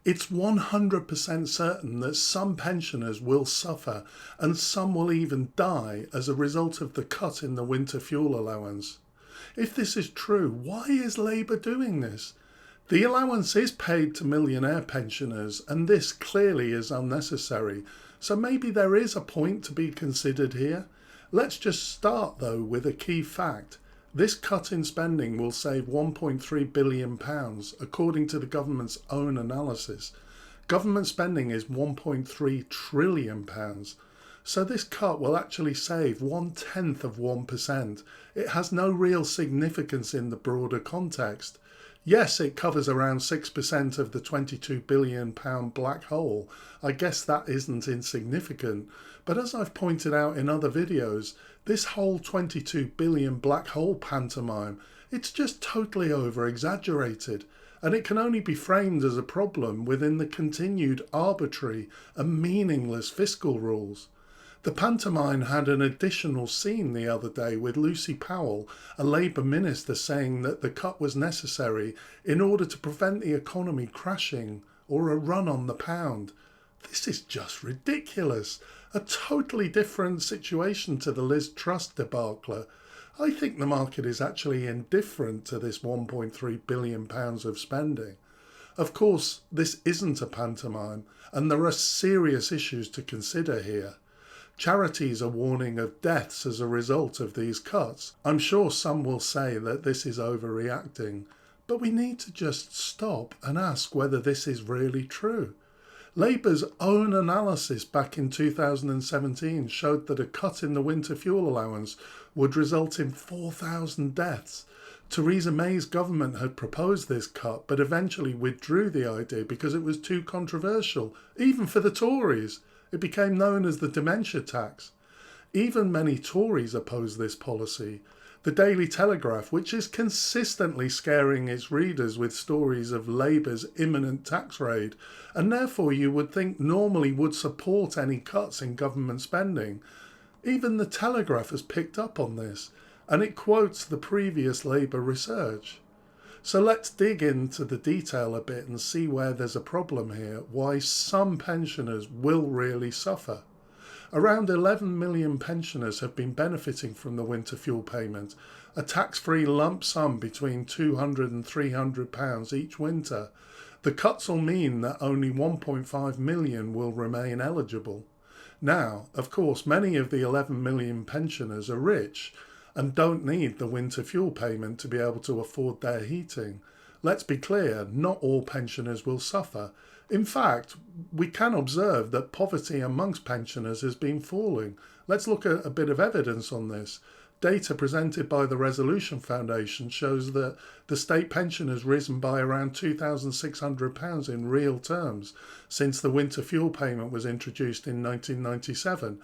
It's 100% certain that some pensioners will suffer and some will even die as a result of the cut in the winter fuel allowance. If this is true, why is Labour doing this? The allowance is paid to millionaire pensioners, and this clearly is unnecessary, so maybe there is a point to be considered here. Let's just start though with a key fact. This cut in spending will save £1.3 billion, according to the government's own analysis. Government spending is £1.3 trillion. So this cut will actually save 1/10 of 1%. It has no real significance in the broader context. Yes, it covers around 6% of the £22 billion black hole. I guess that isn't insignificant. But as I've pointed out in other videos, this whole 22 billion black hole pantomime, it's just totally over-exaggerated, and it can only be framed as a problem within the continued arbitrary and meaningless fiscal rules. The pantomime had an additional scene the other day with Lucy Powell, a Labour minister, saying that the cut was necessary in order to prevent the economy crashing or a run on the pound. This is just ridiculous. A totally different situation to the Liz Truss debacle. I think the market is actually indifferent to this £1.3 billion of spending. Of course, this isn't a pantomime, and there are serious issues to consider here. Charities are warning of deaths as a result of these cuts. I'm sure some will say that this is overreacting, but we need to just stop and ask whether this is really true. Labour's own analysis back in 2017 showed that a cut in the winter fuel allowance would result in 4,000 deaths. Theresa May's government had proposed this cut but eventually withdrew the idea because it was too controversial, even for the Tories. It became known as the dementia tax. Even many Tories oppose this policy. The Daily Telegraph, which is consistently scaring its readers with stories of Labour's imminent tax raid, and therefore you would think normally would support any cuts in government spending. Even the Telegraph has picked up on this, and it quotes the previous Labour research. So let's dig into the detail a bit and see where there's a problem here, why some pensioners will really suffer. Around 11 million pensioners have been benefiting from the winter fuel payment, a tax-free lump sum between £200 and £300 each winter. The cuts will mean that only 1.5 million will remain eligible. Now, of course, many of the 11 million pensioners are rich and don't need the winter fuel payment to be able to afford their heating. Let's be clear, not all pensioners will suffer. In fact, we can observe that poverty amongst pensioners has been falling. Let's look at a bit of evidence on this. Data presented by the Resolution Foundation shows that the state pension has risen by around £2,600 in real terms since the winter fuel payment was introduced in 1997,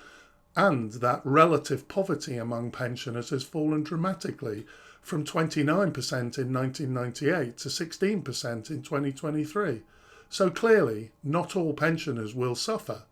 and that relative poverty among pensioners has fallen dramatically from 29% in 1998 to 16% in 2023. So clearly, not all pensioners will suffer.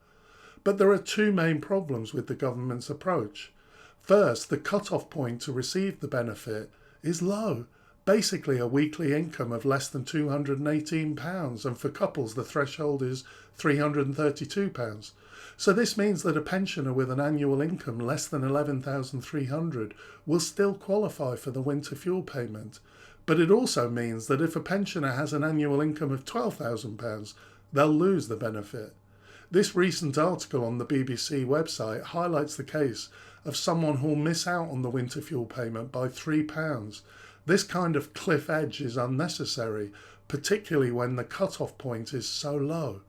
But there are two main problems with the government's approach. First, the cut-off point to receive the benefit is low, basically a weekly income of less than £218, and for couples the threshold is £332. So this means that a pensioner with an annual income less than £11,300 will still qualify for the winter fuel payment. But it also means that if a pensioner has an annual income of £12,000, they'll lose the benefit. This recent article on the BBC website highlights the case of someone who'll miss out on the winter fuel payment by £3. This kind of cliff edge is unnecessary, particularly when the cut-off point is so low.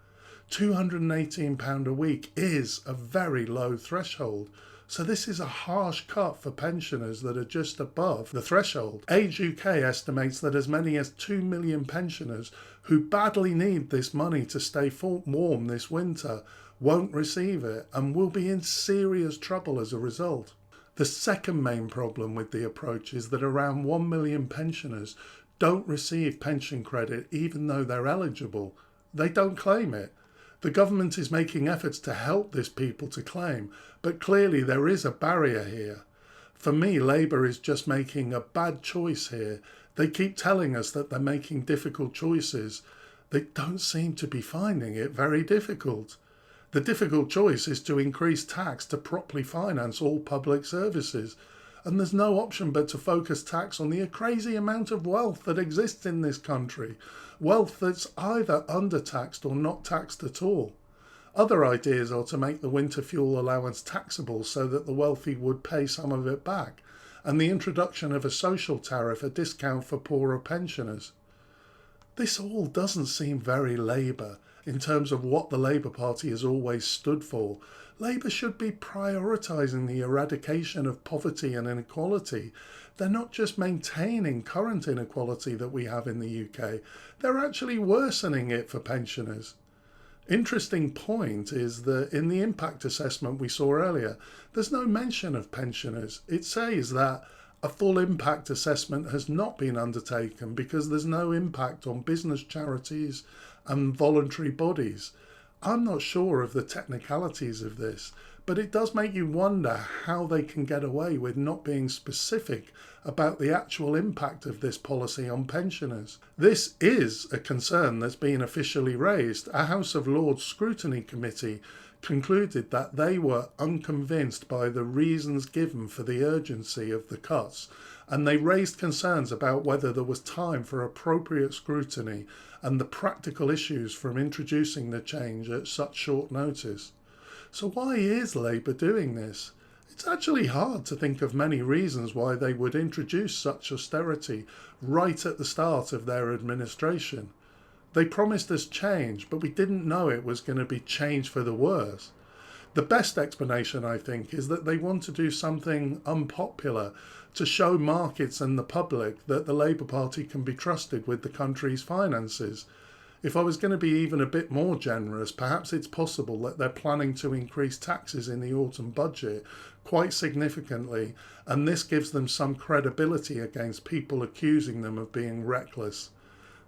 £218 a week is a very low threshold, so this is a harsh cut for pensioners that are just above the threshold. Age UK estimates that as many as 2 million pensioners who badly need this money to stay warm this winter won't receive it and will be in serious trouble as a result. The second main problem with the approach is that around 1 million pensioners don't receive pension credit even though they're eligible. They don't claim it. The government is making efforts to help this people to claim, but clearly there is a barrier here. For me, Labour is just making a bad choice here. They keep telling us that they're making difficult choices. They don't seem to be finding it very difficult. The difficult choice is to increase tax to properly finance all public services. And there's no option but to focus tax on the crazy amount of wealth that exists in this country. Wealth that's either undertaxed or not taxed at all. Other ideas are to make the winter fuel allowance taxable so that the wealthy would pay some of it back, and the introduction of a social tariff, a discount for poorer pensioners. This all doesn't seem very Labour in terms of what the Labour Party has always stood for. Labour should be prioritising the eradication of poverty and inequality. They're not just maintaining current inequality that we have in the UK, they're actually worsening it for pensioners. Interesting point is that in the impact assessment we saw earlier, there's no mention of pensioners. It says that a full impact assessment has not been undertaken because there's no impact on business, charities and voluntary bodies. I'm not sure of the technicalities of this, but it does make you wonder how they can get away with not being specific about the actual impact of this policy on pensioners. This is a concern that's been officially raised. A House of Lords Scrutiny Committee concluded that they were unconvinced by the reasons given for the urgency of the cuts, and they raised concerns about whether there was time for appropriate scrutiny and the practical issues from introducing the change at such short notice. So why is Labour doing this? It's actually hard to think of many reasons why they would introduce such austerity right at the start of their administration. They promised us change, but we didn't know it was going to be change for the worse. The best explanation, I think, is that they want to do something unpopular to show markets and the public that the Labour Party can be trusted with the country's finances. If I was going to be even a bit more generous, perhaps it's possible that they're planning to increase taxes in the autumn budget quite significantly, and this gives them some credibility against people accusing them of being reckless.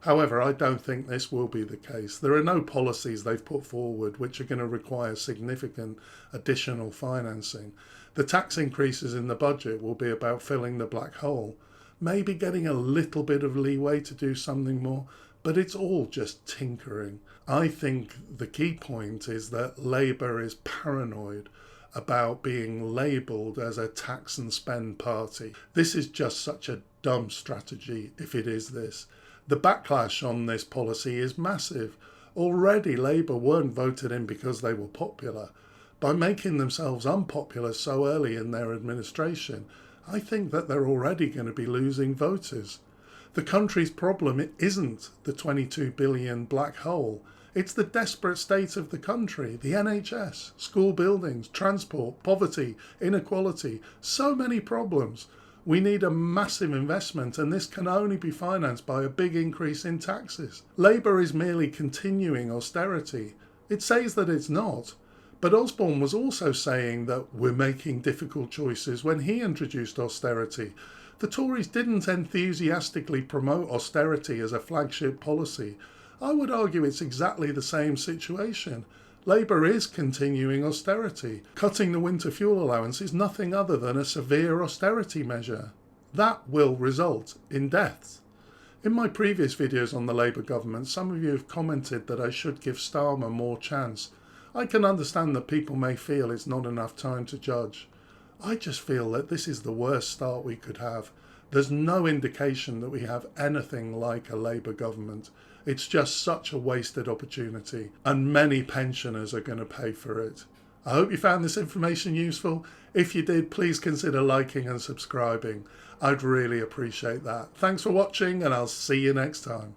However, I don't think this will be the case. There are no policies they've put forward which are going to require significant additional financing. The tax increases in the budget will be about filling the black hole, maybe getting a little bit of leeway to do something more, but it's all just tinkering. I think the key point is that Labour is paranoid about being labelled as a tax and spend party. This is just such a dumb strategy if it is this. The backlash on this policy is massive. Already Labour weren't voted in because they were popular. By making themselves unpopular so early in their administration, I think that they're already going to be losing voters. The country's problem isn't the 22 billion black hole. It's the desperate state of the country, the NHS, school buildings, transport, poverty, inequality, so many problems. We need a massive investment, and this can only be financed by a big increase in taxes. Labour is merely continuing austerity. It says that it's not. But Osborne was also saying that we're making difficult choices when he introduced austerity. The Tories didn't enthusiastically promote austerity as a flagship policy. I would argue it's exactly the same situation. Labour is continuing austerity. Cutting the winter fuel allowance is nothing other than a severe austerity measure. That will result in deaths. In my previous videos on the Labour government, some of you have commented that I should give Starmer more chance. I can understand that people may feel it's not enough time to judge. I just feel that this is the worst start we could have. There's no indication that we have anything like a Labour government. It's just such a wasted opportunity, and many pensioners are going to pay for it. I hope you found this information useful. If you did, please consider liking and subscribing. I'd really appreciate that. Thanks for watching, and I'll see you next time.